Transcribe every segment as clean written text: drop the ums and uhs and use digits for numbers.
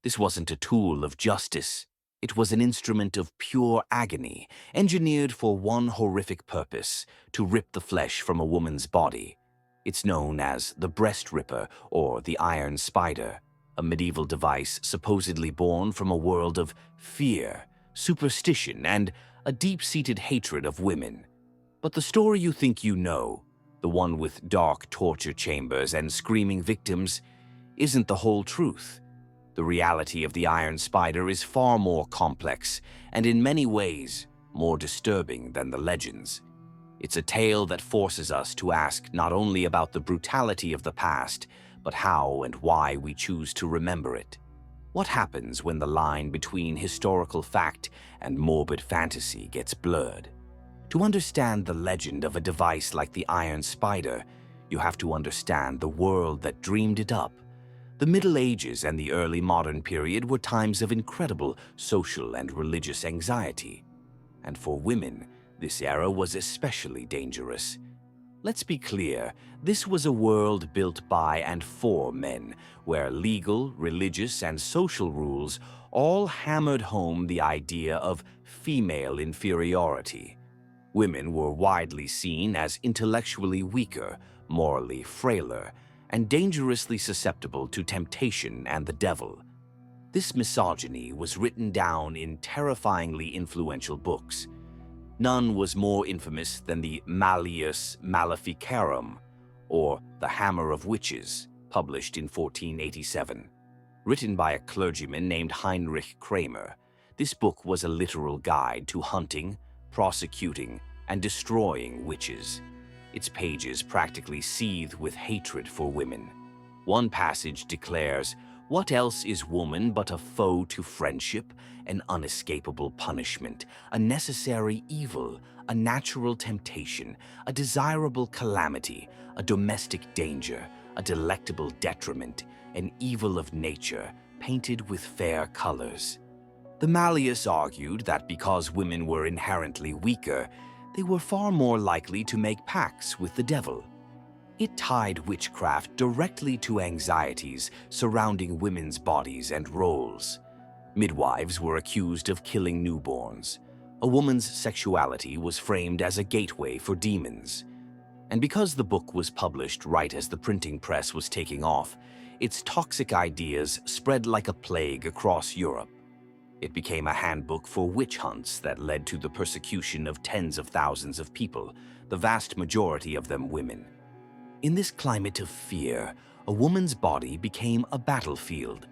This wasn't a tool of justice. It was an instrument of pure agony, engineered for one horrific purpose: to rip the flesh from a woman's body. It's known as the breast ripper or the iron spider, a medieval device supposedly born from a world of fear, superstition, and a deep-seated hatred of women. But the story you think you know, the one with dark torture chambers and screaming victims, isn't the whole truth. The reality of the iron spider is far more complex and in many ways more disturbing than the legends. It's a tale that forces us to ask not only about the brutality of the past, but how and why we choose to remember it. What happens when the line between historical fact and morbid fantasy gets blurred? To understand the legend of a device like the iron spider, you have to understand the world that dreamed it up. The Middle Ages and the early modern period were times of incredible social and religious anxiety. And for women, this era was especially dangerous. Let's be clear, this was a world built by and for men, where legal, religious, and social rules all hammered home the idea of female inferiority. Women were widely seen as intellectually weaker, morally frailer, and dangerously susceptible to temptation and the devil. This misogyny was written down in terrifyingly influential books. None was more infamous than the Malleus Maleficarum, or The Hammer of Witches, published in 1487. Written by a clergyman named Heinrich Kramer, this book was a literal guide to hunting, prosecuting, and destroying witches. Its pages practically seethe with hatred for women. One passage declares, "What else is woman but a foe to friendship, an unescapable punishment, a necessary evil, a natural temptation, a desirable calamity, a domestic danger, a delectable detriment, an evil of nature, painted with fair colors." The Malleus argued that because women were inherently weaker, they were far more likely to make pacts with the devil. It tied witchcraft directly to anxieties surrounding women's bodies and roles. Midwives were accused of killing newborns. A woman's sexuality was framed as a gateway for demons. And because the book was published right as the printing press was taking off, its toxic ideas spread like a plague across Europe. It became a handbook for witch hunts that led to the persecution of tens of thousands of people, the vast majority of them women. In this climate of fear, a woman's body became a battlefield.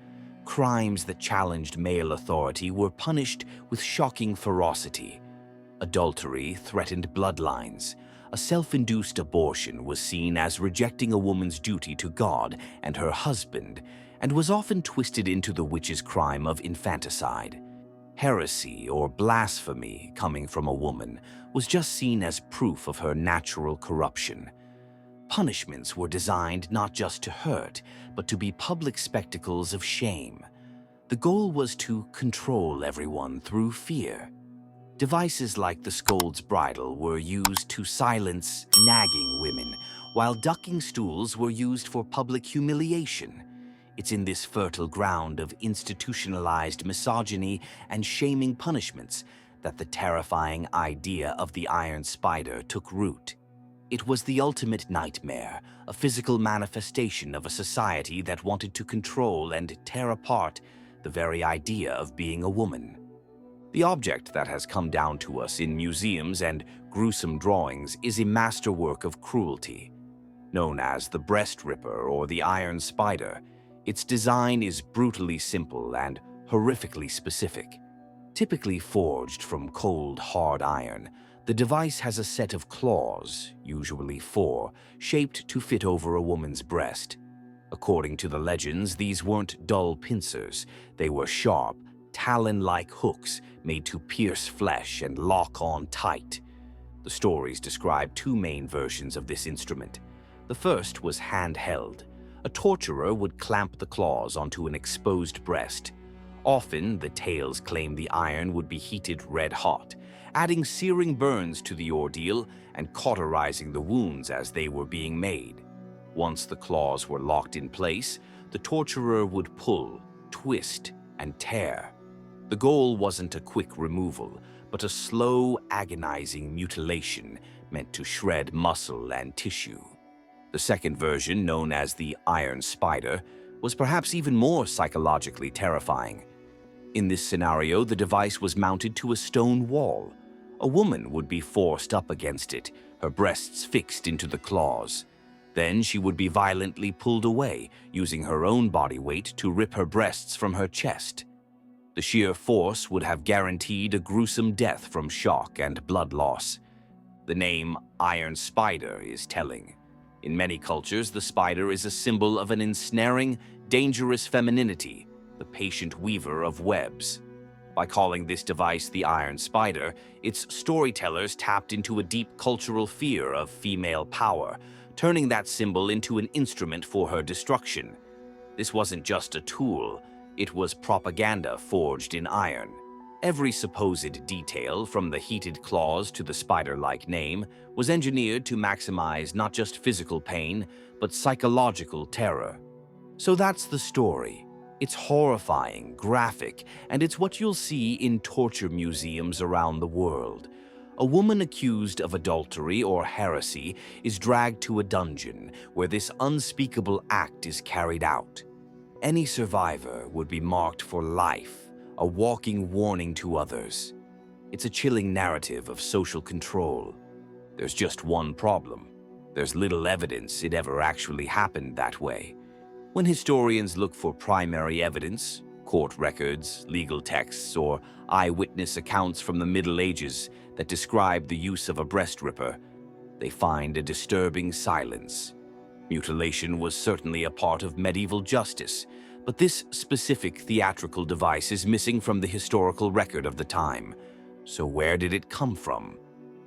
Crimes that challenged male authority were punished with shocking ferocity. Adultery threatened bloodlines. A self-induced abortion was seen as rejecting a woman's duty to God and her husband, and was often twisted into the witch's crime of infanticide. Heresy or blasphemy coming from a woman was just seen as proof of her natural corruption. Punishments were designed not just to hurt, but to be public spectacles of shame. The goal was to control everyone through fear. Devices like the scold's bridle were used to silence nagging women, while ducking stools were used for public humiliation. It's in this fertile ground of institutionalized misogyny and shaming punishments that the terrifying idea of the iron spider took root. It was the ultimate nightmare, a physical manifestation of a society that wanted to control and tear apart the very idea of being a woman. The object that has come down to us in museums and gruesome drawings is a masterwork of cruelty. Known as the breast ripper or the iron spider, its design is brutally simple and horrifically specific. Typically forged from cold, hard iron, the device has a set of claws, usually 4, shaped to fit over a woman's breast. According to the legends, these weren't dull pincers. They were sharp, talon-like hooks made to pierce flesh and lock on tight. The stories describe 2 main versions of this instrument. The first was handheld. A torturer would clamp the claws onto an exposed breast. Often, the tales claim the iron would be heated red-hot, adding searing burns to the ordeal and cauterizing the wounds as they were being made. Once the claws were locked in place, the torturer would pull, twist, and tear. The goal wasn't a quick removal, but a slow, agonizing mutilation meant to shred muscle and tissue. The second version, known as the Iron Spider, was perhaps even more psychologically terrifying. In this scenario, the device was mounted to a stone wall. A woman would be forced up against it, her breasts fixed into the claws. Then she would be violently pulled away, using her own body weight to rip her breasts from her chest. The sheer force would have guaranteed a gruesome death from shock and blood loss. The name Iron Spider is telling. In many cultures, the spider is a symbol of an ensnaring, dangerous femininity, the patient weaver of webs. By calling this device the Iron Spider, its storytellers tapped into a deep cultural fear of female power, turning that symbol into an instrument for her destruction. This wasn't just a tool, it was propaganda forged in iron. Every supposed detail, from the heated claws to the spider-like name, was engineered to maximize not just physical pain, but psychological terror. So that's the story. It's horrifying, graphic, and it's what you'll see in torture museums around the world. A woman accused of adultery or heresy is dragged to a dungeon where this unspeakable act is carried out. Any survivor would be marked for life, a walking warning to others. It's a chilling narrative of social control. There's just one problem. There's little evidence it ever actually happened that way. When historians look for primary evidence, court records, legal texts, or eyewitness accounts from the Middle Ages that describe the use of a breast ripper, they find a disturbing silence. Mutilation was certainly a part of medieval justice, but this specific theatrical device is missing from the historical record of the time. So where did it come from?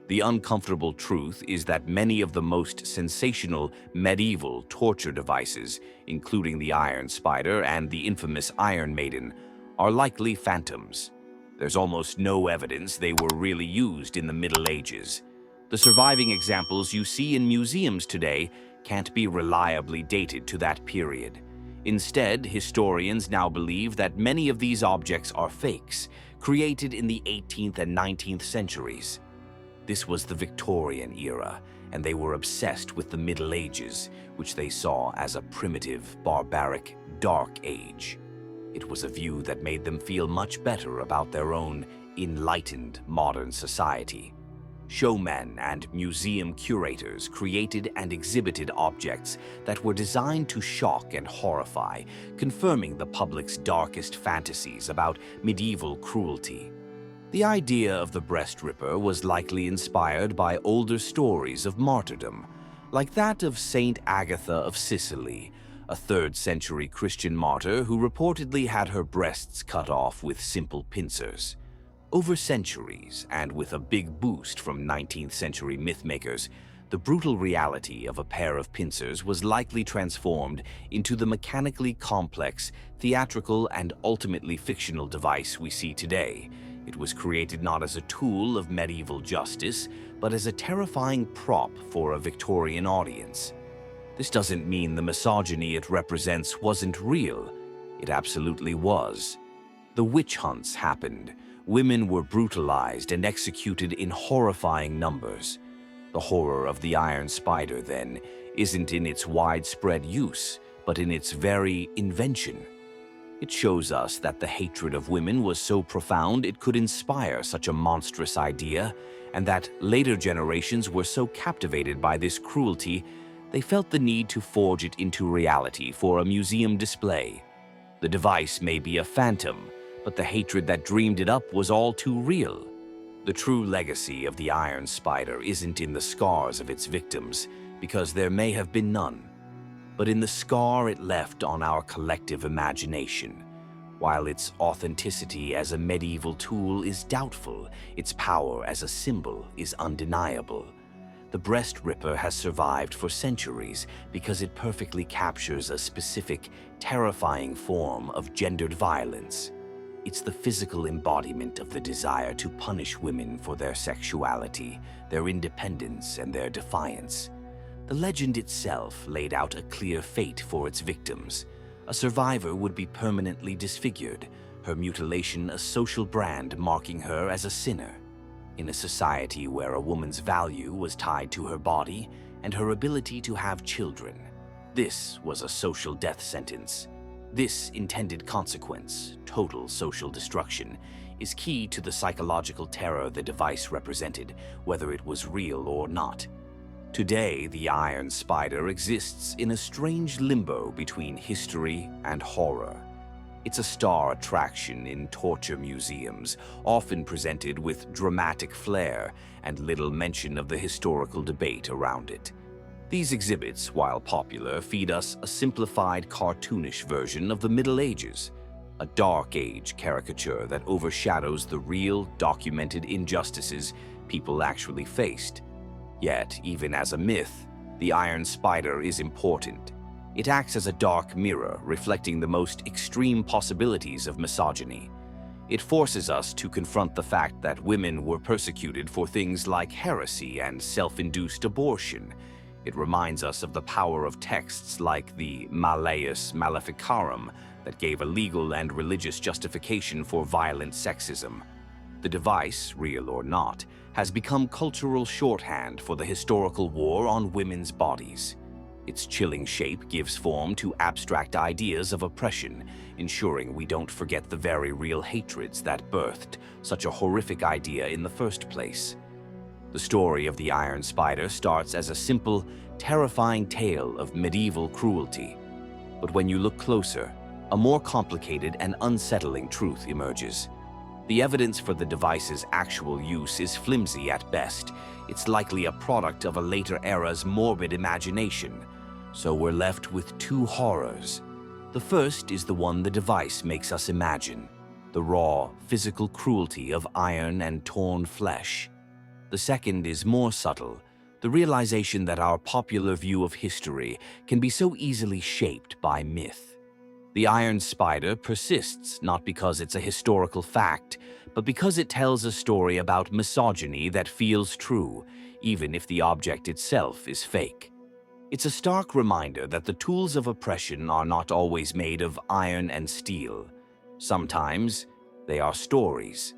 The uncomfortable truth is that many of the most sensational medieval torture devices, including the Iron Spider and the infamous Iron Maiden, are likely phantoms. There's almost no evidence they were really used in the Middle Ages. The surviving examples you see in museums today can't be reliably dated to that period. Instead, historians now believe that many of these objects are fakes, created in the 18th and 19th centuries. This was the Victorian era, and they were obsessed with the Middle Ages, which they saw as a primitive, barbaric, dark age. It was a view that made them feel much better about their own enlightened modern society. Showmen and museum curators created and exhibited objects that were designed to shock and horrify, confirming the public's darkest fantasies about medieval cruelty. The idea of the breast ripper was likely inspired by older stories of martyrdom, like that of Saint Agatha of Sicily, a 3rd century Christian martyr who reportedly had her breasts cut off with simple pincers. Over centuries, and with a big boost from 19th century mythmakers, the brutal reality of a pair of pincers was likely transformed into the mechanically complex, theatrical, and ultimately fictional device we see today. It was created not as a tool of medieval justice, but as a terrifying prop for a Victorian audience. This doesn't mean the misogyny it represents wasn't real. It absolutely was. The witch hunts happened. Women were brutalized and executed in horrifying numbers. The horror of the Iron Spider, then, isn't in its widespread use, but in its very invention. It shows us that the hatred of women was so profound it could inspire such a monstrous idea, and that later generations were so captivated by this cruelty, they felt the need to forge it into reality for a museum display. The device may be a phantom, but the hatred that dreamed it up was all too real. The true legacy of the Iron Spider isn't in the scars of its victims, because there may have been none, but in the scar it left on our collective imagination. While its authenticity as a medieval tool is doubtful, its power as a symbol is undeniable. The breast ripper has survived for centuries because it perfectly captures a specific, terrifying form of gendered violence. It's the physical embodiment of the desire to punish women for their sexuality, their independence, and their defiance. The legend itself laid out a clear fate for its victims. A survivor would be permanently disfigured, her mutilation a social brand marking her as a sinner. In a society where a woman's value was tied to her body and her ability to have children, this was a social death sentence. This intended consequence, total social destruction, is key to the psychological terror the device represented, whether it was real or not. Today, the iron spider exists in a strange limbo between history and horror. It's a star attraction in torture museums, often presented with dramatic flair and little mention of the historical debate around it. These exhibits, while popular, feed us a simplified, cartoonish version of the Middle Ages, a dark age caricature that overshadows the real, documented injustices people actually faced. Yet, even as a myth, the iron spider is important. It acts as a dark mirror, reflecting the most extreme possibilities of misogyny. It forces us to confront the fact that women were persecuted for things like heresy and self-induced abortion. It reminds us of the power of texts like the Malleus Maleficarum that gave a legal and religious justification for violent sexism. The device, real or not, has become cultural shorthand for the historical war on women's bodies. Its chilling shape gives form to abstract ideas of oppression, ensuring we don't forget the very real hatreds that birthed such a horrific idea in the first place. The story of the iron spider starts as a simple, terrifying tale of medieval cruelty. But when you look closer, a more complicated and unsettling truth emerges. The evidence for the device's actual use is flimsy at best. It's likely a product of a later era's morbid imagination. So we're left with two horrors. The first is the one the device makes us imagine, the raw, physical cruelty of iron and torn flesh. The second is more subtle, the realization that our popular view of history can be so easily shaped by myth. The iron spider persists not because it's a historical fact, but because it tells a story about misogyny that feels true, even if the object itself is fake. It's a stark reminder that the tools of oppression are not always made of iron and steel. Sometimes they are stories.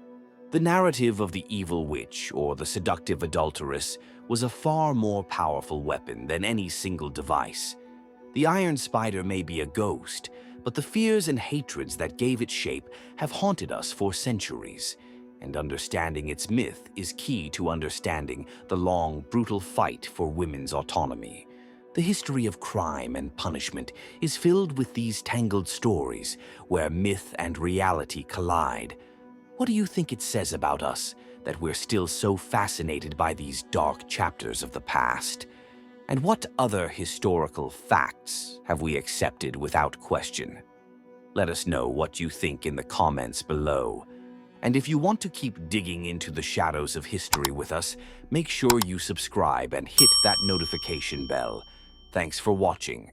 The narrative of the evil witch or the seductive adulteress was a far more powerful weapon than any single device. The iron spider may be a ghost, but the fears and hatreds that gave it shape have haunted us for centuries, and understanding its myth is key to understanding the long, brutal fight for women's autonomy. The history of crime and punishment is filled with these tangled stories where myth and reality collide. What do you think it says about us that we're still so fascinated by these dark chapters of the past? And what other historical facts have we accepted without question? Let us know what you think in the comments below. And if you want to keep digging into the shadows of history with us, make sure you subscribe and hit that notification bell. Thanks for watching.